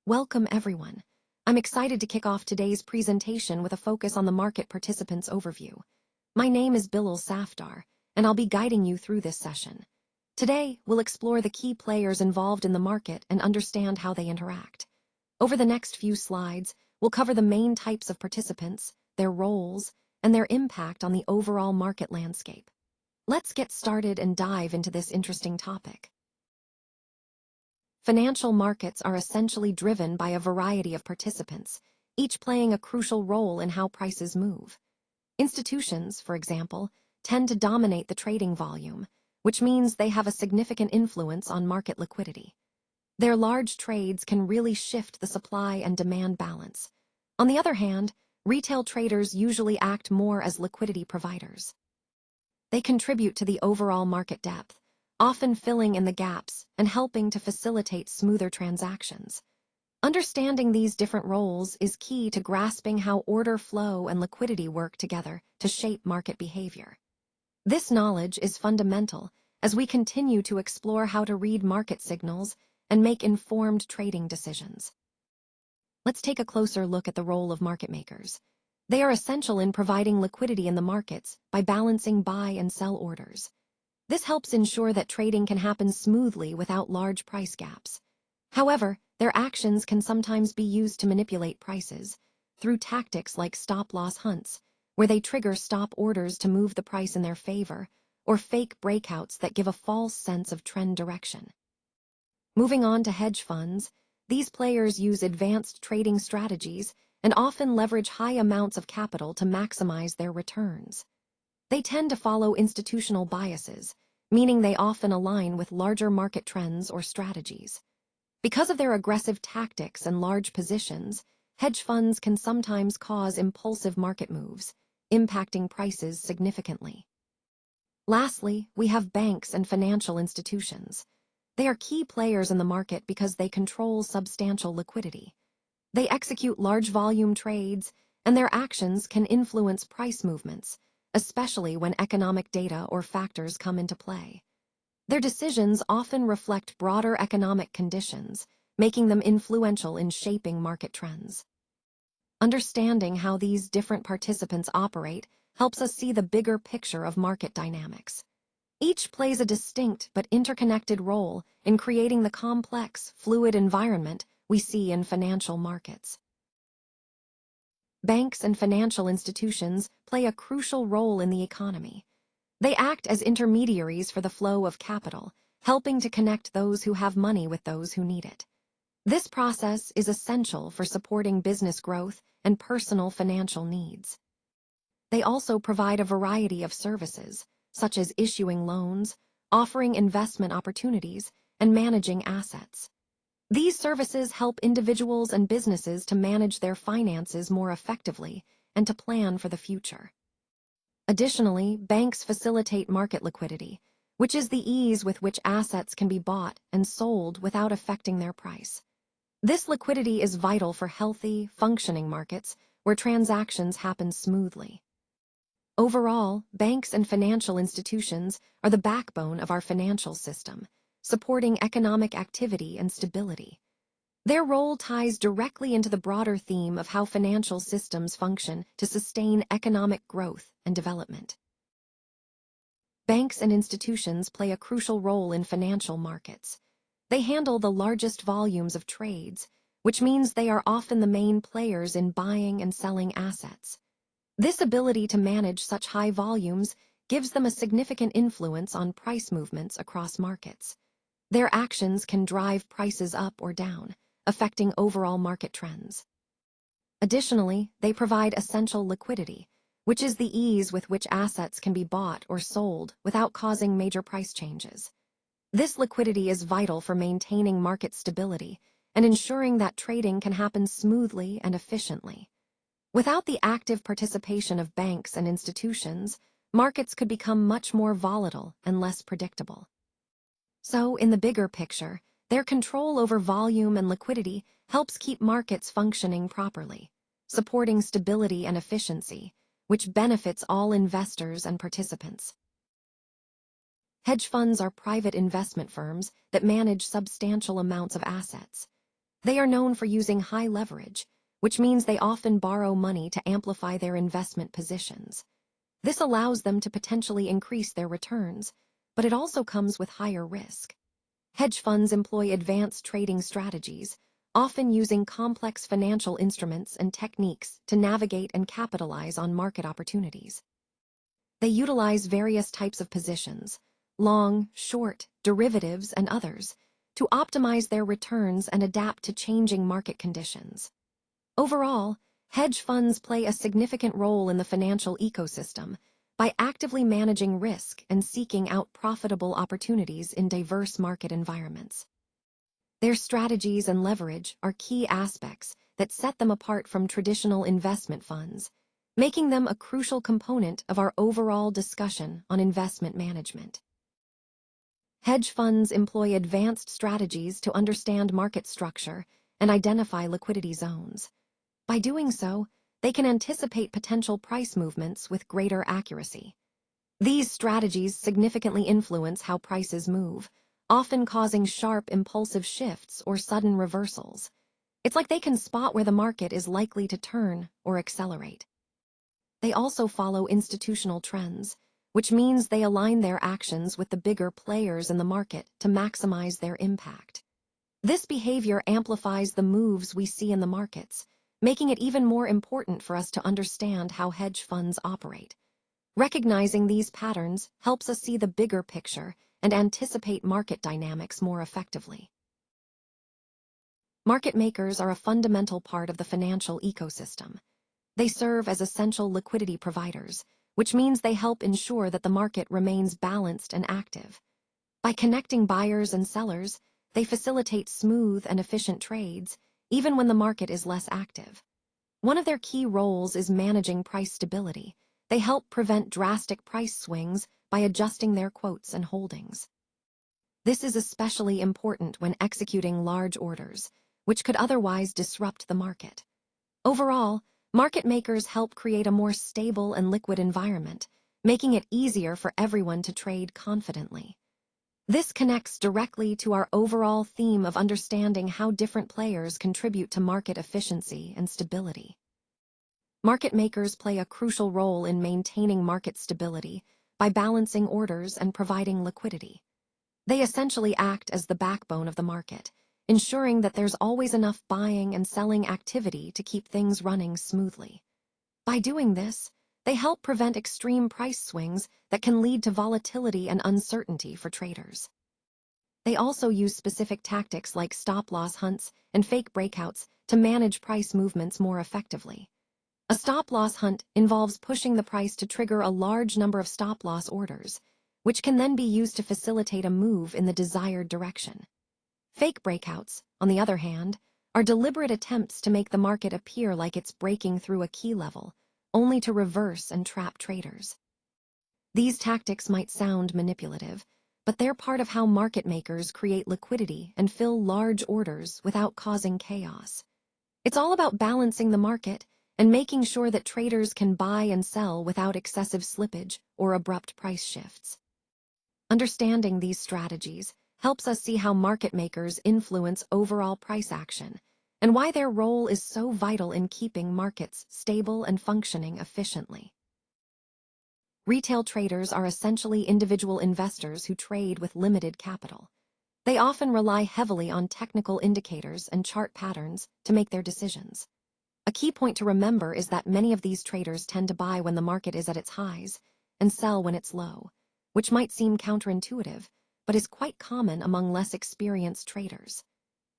Welcome everyone. I'm excited to kick off today's presentation with a focus on the market participants overview. My name is Bilal Safdar, and I'll be guiding you through this session. Today, we'll explore the key players involved in the market and understand how they interact. Over the next few slides, we'll cover the main types of participants, their roles, and their impact on the overall market landscape. Let's get started and dive into this interesting topic. Financial markets are essentially driven by a variety of participants, each playing a crucial role in how prices move. Institutions, for example, tend to dominate the trading volume, which means they have a significant influence on market liquidity. Their large trades can really shift the supply and demand balance. On the other hand, retail traders usually act more as liquidity providers. They contribute to the overall market depth, often filling in the gaps and helping to facilitate smoother transactions. Understanding these different roles is key to grasping how order flow and liquidity work together to shape market behavior. This knowledge is fundamental as we continue to explore how to read market signals and make informed trading decisions. Let's take a closer look at the role of market makers. They are essential in providing liquidity in the markets by balancing buy and sell orders. This helps ensure that trading can happen smoothly without large price gaps. However, their actions can sometimes be used to manipulate prices through tactics like stop-loss hunts, where they trigger stop orders to move the price in their favor, or fake breakouts that give a false sense of trend direction. Moving on to hedge funds, these players use advanced trading strategies and often leverage high amounts of capital to maximize their returns. They tend to follow institutional biases, meaning they often align with larger market trends or strategies. Because of their aggressive tactics and large positions, hedge funds can sometimes cause impulsive market moves, impacting prices significantly. Lastly, we have banks and financial institutions. They are key players in the market because they control substantial liquidity. They execute large volume trades, and their actions can influence price movements, especially when economic data or factors come into play. Their decisions often reflect broader economic conditions, making them influential in shaping market trends. Understanding how these different participants operate helps us see the bigger picture of market dynamics. Each plays a distinct but interconnected role in creating the complex, fluid environment we see in financial markets. Banks and financial institutions play a crucial role in the economy. They act as intermediaries for the flow of capital, helping to connect those who have money with those who need it. This process is essential for supporting business growth and personal financial needs. They also provide a variety of services, such as issuing loans, offering investment opportunities, and managing assets. These services help individuals and businesses to manage their finances more effectively and to plan for the future. Additionally, banks facilitate market liquidity, which is the ease with which assets can be bought and sold without affecting their price. This liquidity is vital for healthy, functioning markets where transactions happen smoothly. Overall, banks and financial institutions are the backbone of our financial system, supporting economic activity and stability. Their role ties directly into the broader theme of how financial systems function to sustain economic growth and development. Banks and institutions play a crucial role in financial markets. They handle the largest volumes of trades, which means they are often the main players in buying and selling assets. This ability to manage such high volumes gives them a significant influence on price movements across markets. Their actions can drive prices up or down, affecting overall market trends. Additionally, they provide essential liquidity, which is the ease with which assets can be bought or sold without causing major price changes. This liquidity is vital for maintaining market stability and ensuring that trading can happen smoothly and efficiently. Without the active participation of banks and institutions, markets could become much more volatile and less predictable. So, in the bigger picture, their control over volume and liquidity helps keep markets functioning properly, supporting stability and efficiency, which benefits all investors and participants. Hedge funds are private investment firms that manage substantial amounts of assets. They are known for using high leverage, which means they often borrow money to amplify their investment positions. This allows them to potentially increase their returns, but it also comes with higher risk. Hedge funds employ advanced trading strategies, often using complex financial instruments and techniques to navigate and capitalize on market opportunities. They utilize various types of positions, long, short, derivatives, and others, to optimize their returns and adapt to changing market conditions. Overall, hedge funds play a significant role in the financial ecosystem by actively managing risk and seeking out profitable opportunities in diverse market environments. Their strategies and leverage are key aspects that set them apart from traditional investment funds, making them a crucial component of our overall discussion on investment management. Hedge funds employ advanced strategies to understand market structure and identify liquidity zones. By doing so, they can anticipate potential price movements with greater accuracy. These strategies significantly influence how prices move, often causing sharp, impulsive shifts or sudden reversals. It's like they can spot where the market is likely to turn or accelerate. They also follow institutional trends, which means they align their actions with the bigger players in the market to maximize their impact. This behavior amplifies the moves we see in the markets, making it even more important for us to understand how hedge funds operate. Recognizing these patterns helps us see the bigger picture and anticipate market dynamics more effectively. Market makers are a fundamental part of the financial ecosystem. They serve as essential liquidity providers, which means they help ensure that the market remains balanced and active. By connecting buyers and sellers, they facilitate smooth and efficient trades, even when the market is less active. One of their key roles is managing price stability. They help prevent drastic price swings by adjusting their quotes and holdings. This is especially important when executing large orders, which could otherwise disrupt the market. Overall, market makers help create a more stable and liquid environment, making it easier for everyone to trade confidently. This connects directly to our overall theme of understanding how different players contribute to market efficiency and stability. Market makers play a crucial role in maintaining market stability by balancing orders and providing liquidity. They essentially act as the backbone of the market, ensuring that there's always enough buying and selling activity to keep things running smoothly. By doing this, they help prevent extreme price swings that can lead to volatility and uncertainty for traders. They also use specific tactics like stop-loss hunts and fake breakouts to manage price movements more effectively. A stop-loss hunt involves pushing the price to trigger a large number of stop-loss orders, which can then be used to facilitate a move in the desired direction. Fake breakouts, on the other hand, are deliberate attempts to make the market appear like it's breaking through a key level, only to reverse and trap traders. These tactics might sound manipulative, but they're part of how market makers create liquidity and fill large orders without causing chaos. It's all about balancing the market and making sure that traders can buy and sell without excessive slippage or abrupt price shifts. Understanding these strategies helps us see how market makers influence overall price action and why their role is so vital in keeping markets stable and functioning efficiently. Retail traders are essentially individual investors who trade with limited capital. They often rely heavily on technical indicators and chart patterns to make their decisions. A key point to remember is that many of these traders tend to buy when the market is at its highs and sell when it's low, which might seem counterintuitive, but is quite common among less experienced traders.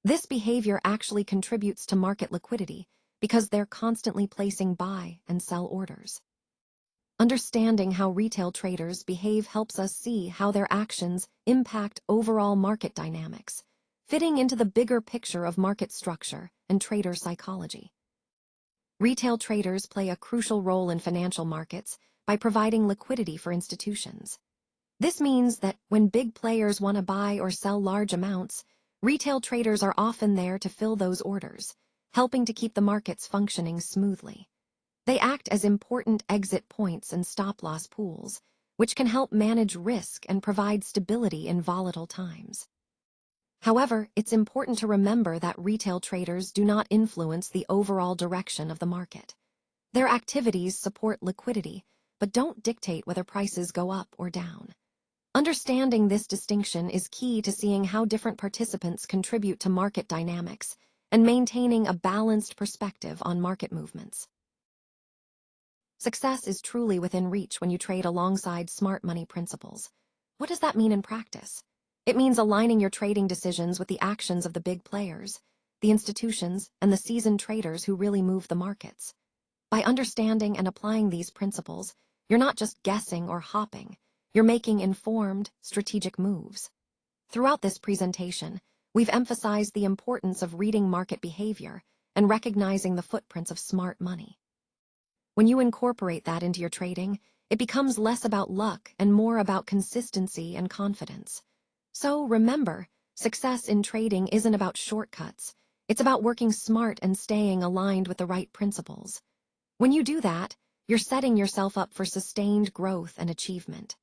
This behavior actually contributes to market liquidity because they're constantly placing buy and sell orders. Understanding how retail traders behave helps us see how their actions impact overall market dynamics, fitting into the bigger picture of market structure and trader psychology. Retail traders play a crucial role in financial markets by providing liquidity for institutions. This means that when big players want to buy or sell large amounts, retail traders are often there to fill those orders, helping to keep the markets functioning smoothly. They act as important exit points and stop-loss pools, which can help manage risk and provide stability in volatile times. However, it's important to remember that retail traders do not influence the overall direction of the market. Their activities support liquidity, but don't dictate whether prices go up or down. Understanding this distinction is key to seeing how different participants contribute to market dynamics and maintaining a balanced perspective on market movements. Success is truly within reach when you trade alongside smart money principles. What does that mean in practice? It means aligning your trading decisions with the actions of the big players, the institutions, and the seasoned traders who really move the markets. By understanding and applying these principles, you're not just guessing or hopping, you're making informed, strategic moves. Throughout this presentation, we've emphasized the importance of reading market behavior and recognizing the footprints of smart money. When you incorporate that into your trading, it becomes less about luck and more about consistency and confidence. So remember, success in trading isn't about shortcuts. It's about working smart and staying aligned with the right principles. When you do that, you're setting yourself up for sustained growth and achievement.